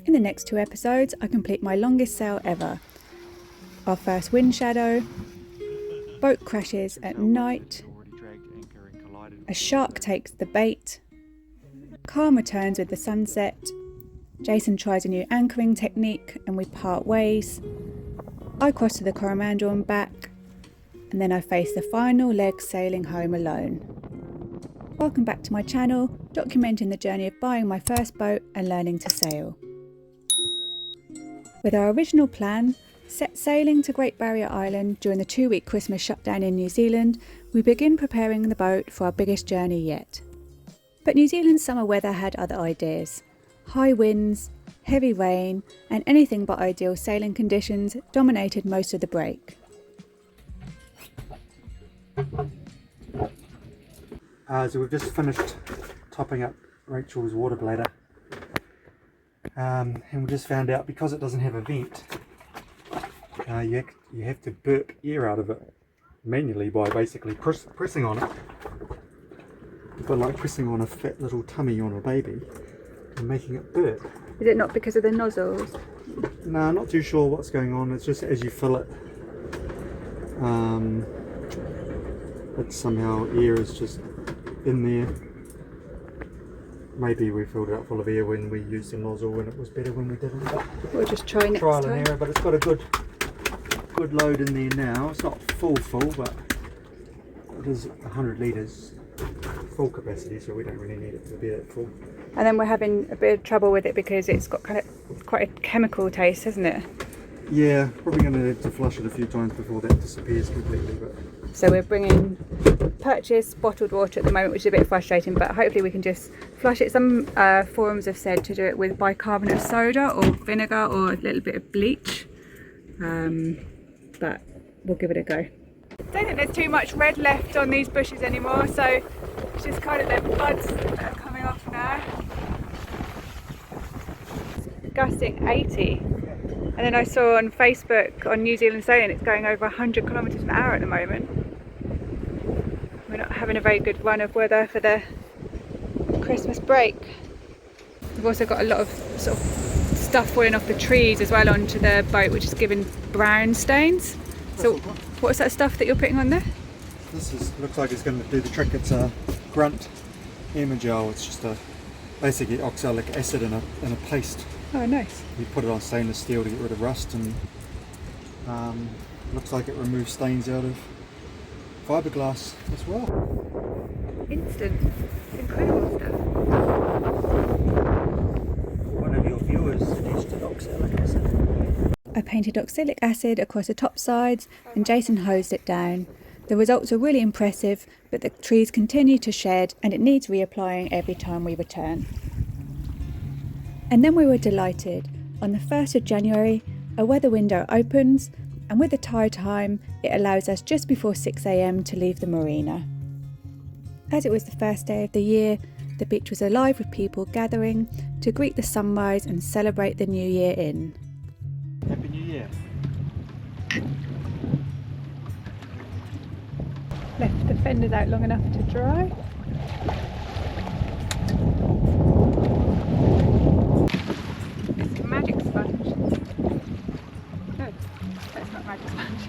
In the next 2 episodes, I complete my longest sail ever. Our first wind shadow, boat crashes at night, a shark takes the bait, calm returns with the sunset, Jason tries a new anchoring technique and we part ways, I cross to the Coromandel and back, and then I face the final leg sailing home alone. Welcome back to my channel, documenting the journey of buying my first boat and learning to sail. With our original plan, set sailing to Great Barrier Island during the 2-week Christmas shutdown in New Zealand, we begin preparing the boat for our biggest journey yet. But New Zealand's summer weather had other ideas. High winds, heavy rain, and anything but ideal sailing conditions dominated most of the break. So we've just finished topping up Rachel's water bladder, and we just found out because it doesn't have a vent, you have to burp air out of it manually by basically pressing on it, but like pressing on a fat little tummy on a baby and making it burp. Is it not because of the nozzles? No, I'm not too sure what's going on. It's just as you fill it, it's somehow air is just in there. Maybe we filled it up full of air when we used the nozzle and it was better when we didn't. We'll just try next trial time. And error, but it's got a good load in there now. It's not full, but it is 100 litres full capacity, so we don't really need it to be that full. And then we're having a bit of trouble with it because it's got quite a chemical taste, hasn't it? Yeah, probably going to have to flush it a few times before that disappears completely. But so we're bringing purchased bottled water at the moment, which is a bit frustrating, but hopefully we can just flush it. Some forums have said to do it with bicarbonate of soda or vinegar or a little bit of bleach, but we'll give it a go. I don't think there's too much red left on these bushes anymore, so it's just kind of the buds that are coming off now. It's gusting 80. And then I saw on Facebook on New Zealand Sailing it's going over 100 kilometres an hour at the moment. We're not having a very good run of weather for the Christmas break. We've also got a lot of sort of stuff falling off the trees as well onto the boat, which is giving brown stains. So what's that stuff that you're putting on there? This looks like it's going to do the trick. It's a grunt gel. It's just basically oxalic acid in a paste. Oh, nice. You put it on stainless steel to get rid of rust, and looks like it removes stains out of fiberglass as well. Instant. Incredible stuff. One of your viewers suggested oxalic acid. I painted oxalic acid across the top sides and Jason hosed it down. The results are really impressive, but the trees continue to shed and it needs reapplying every time we return. And then we were delighted. On the 1st of January, a weather window opens, and with the tide time, it allows us just before 6 AM to leave the marina. As it was the first day of the year, the beach was alive with people gathering to greet the sunrise and celebrate the new year in. Happy New Year. Left the fenders out long enough to dry. It's a magic sponge. No, that's not magic sponge.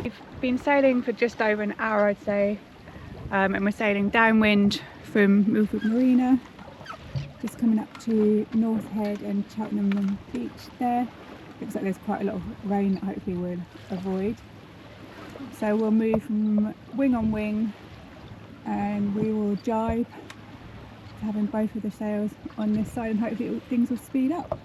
We've been sailing for just over an hour, I'd say, and we're sailing downwind from Milford Marina, just coming up to North Head and Cheltenham Beach there. Looks like there's quite a lot of rain that hopefully we'll avoid. So we'll move from wing on wing and we will jibe, having both of the sails on this side, and hopefully things will speed up.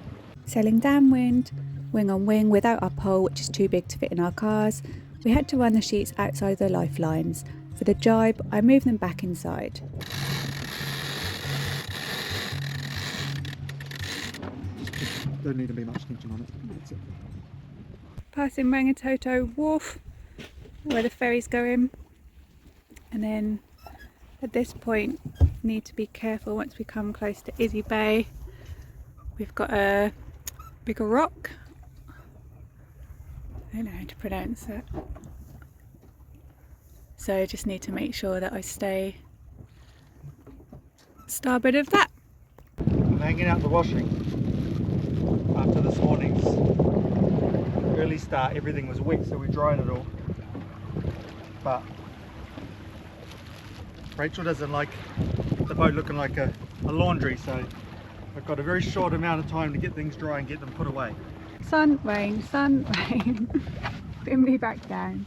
Sailing downwind, wing on wing without our pole, which is too big to fit in our cars, we had to run the sheets outside the lifelines. For the jibe, I moved them back inside. Don't need to be much tension on it. That's it. Passing Rangitoto Wharf, where the ferry's going, and then at this point need to be careful once we come close to Izzy Bay. We've got a bigger rock, I don't know how to pronounce it, so I just need to make sure that I stay starboard of that. I'm hanging out the washing. after this morning's early start. Everything was wet, so we dried it all. But Rachel doesn't like the boat looking like a laundry, so I've got a very short amount of time to get things dry and get them put away. Sun, rain, put me back down.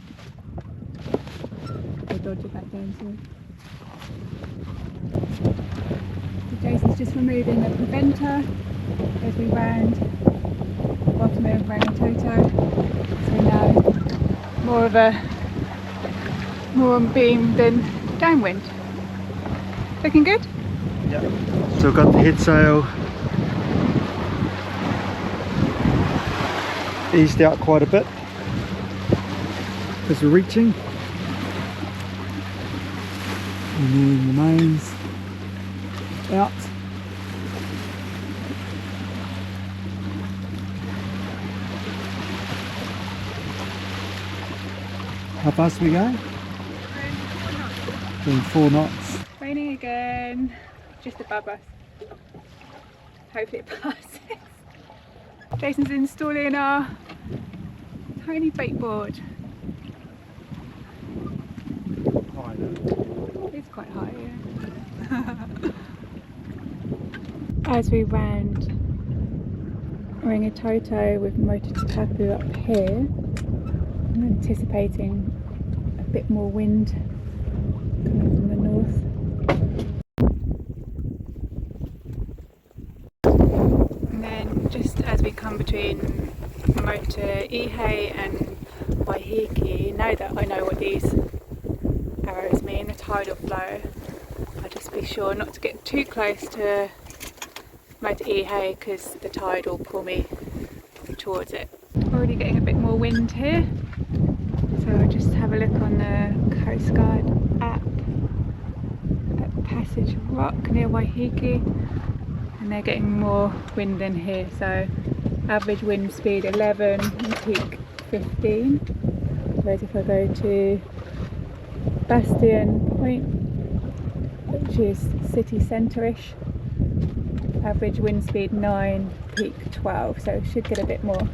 I'll dodge it back down too. So Jason's just removing the preventer as we round the bottom of Rangitoto. So now more on beam than downwind. Looking good? Yeah. So I've got the head sail eased out quite a bit as we're reaching. And then the mains out. How fast are we going? Doing 4 knots. Raining again, just above us. Hopefully it passes. Jason's installing our tiny bait board. High though. It's quite high, yeah. As we round Rangitoto with Motu Tapu up here, I'm anticipating a bit more wind coming from the north. And then just as we come between Waiheke and Waiheke, now that I know what these arrows mean, the tidal flow, I'll just be sure not to get too close to Waiheke because the tide will pull me towards it. Already getting a bit more wind here, so I'll just have a look on the Coast Guard app at Passage Rock near Waiheke, and they're getting more wind than here, so average wind speed 11 and peak 15, whereas if I go to Bastion Point, which is city centre-ish, average wind speed 9, peak 12, so should get a bit more.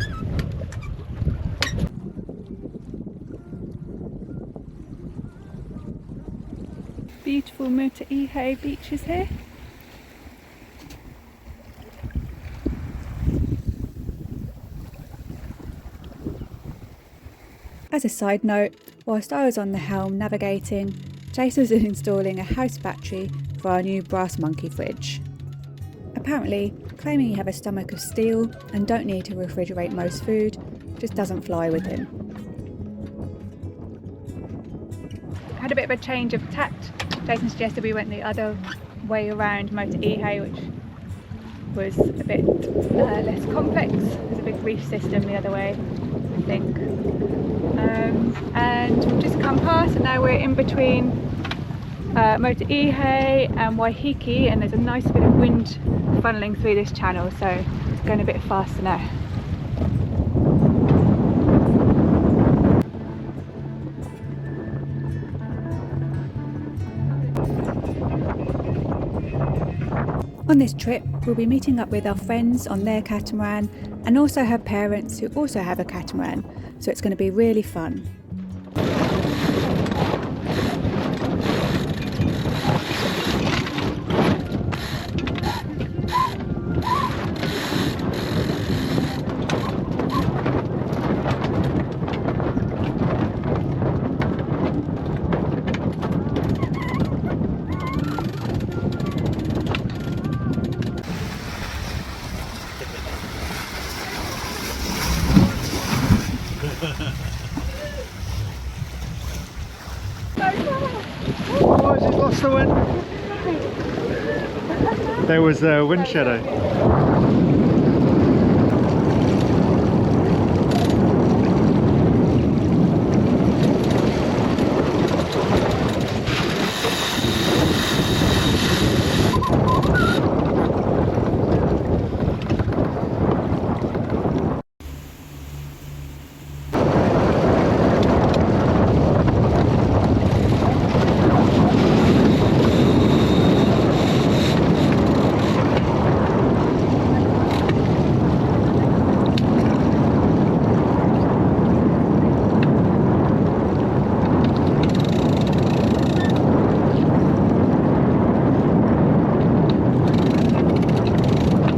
Beautiful Waiheke beaches here. As a side note, whilst I was on the helm navigating, Jason was installing a house battery for our new brass monkey fridge. Apparently, claiming you have a stomach of steel and don't need to refrigerate most food just doesn't fly with him. Had a bit of a change of tact. Jason suggested we went the other way around Waiheke, which was a bit less complex. There's a big reef system the other way, I think. And we've just come past, and now we're in between Waiheke and Waiheke, and there's a nice bit of wind funneling through this channel, so it's going a bit faster now. On this trip, we'll be meeting up with our friends on their catamaran and also have parents who also have a catamaran, so it's going to be really fun. Oh, she's lost the wind. There was a wind shadow.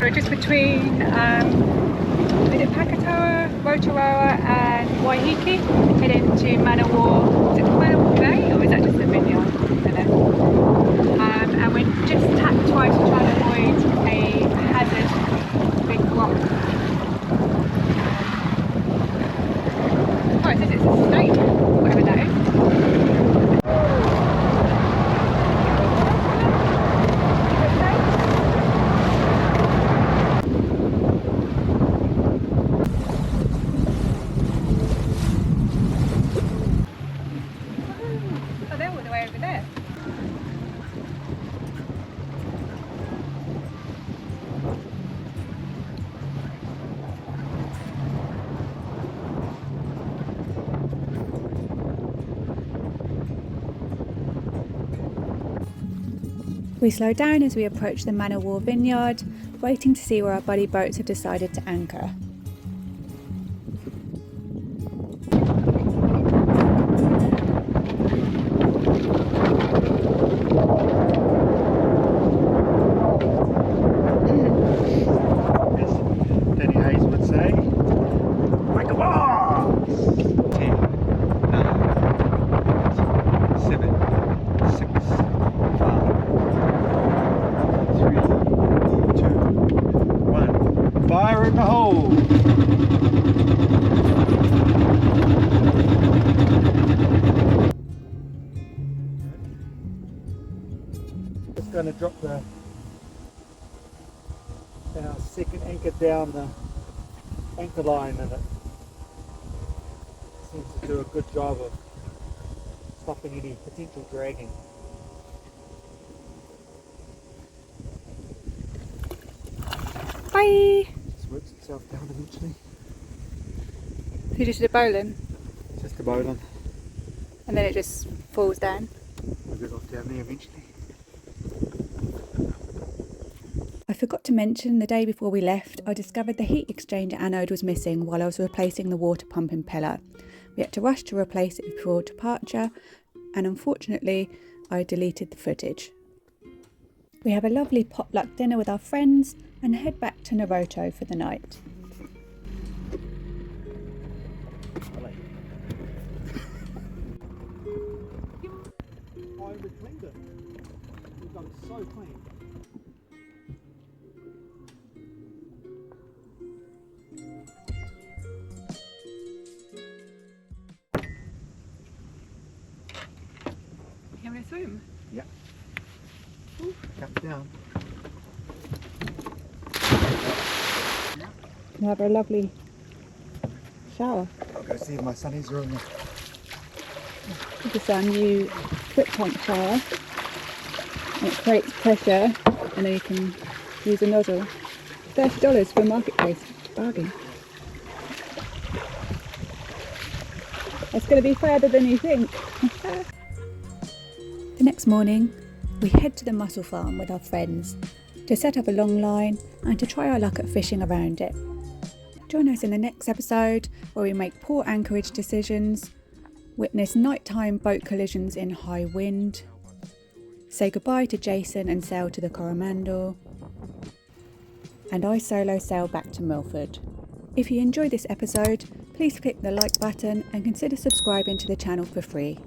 We're just between is it Pakatoa, Rotorua and Waiheke, heading to Manawa. Is it Manawa Bay or is that just a vineyard? I don't know. And we're just tacked twice to try and avoid a hazard big rock. Oh, it says it's a snake, whatever that is. Oh, they're all the way over there. We slow down as we approach the Manawa vineyard, waiting to see where our buddy boats have decided to anchor. Fire in the hole! Just going to drop our second anchor down the anchor line, and it seems to do a good job of stopping any potential dragging. Bye! Just works itself down eventually. So you just did a bowline Just a bowline. and then it just falls down. We'll get off down there eventually. I forgot to mention the day before we left, I discovered the heat exchanger anode was missing while I was replacing the water pump impeller. We had to rush to replace it before departure, and unfortunately I deleted the footage. We have a lovely potluck dinner with our friends and head back to Naruto for the night. We cleaned it. We've got it so clean. You having a swim? Yeah. Come down. You have a lovely shower. I'll go see if my sunnies are on there. This is our new foot pump shower. And it creates pressure and then you can use a nozzle. $30 for a marketplace. Bargain. It's going to be further than you think. The next morning, we head to the mussel farm with our friends to set up a long line and to try our luck at fishing around it. Join us in the next episode where we make poor anchorage decisions, witness nighttime boat collisions in high wind, say goodbye to Jason and sail to the Coromandel, and I solo sail back to Milford. If you enjoyed this episode, please click the like button and consider subscribing to the channel for free.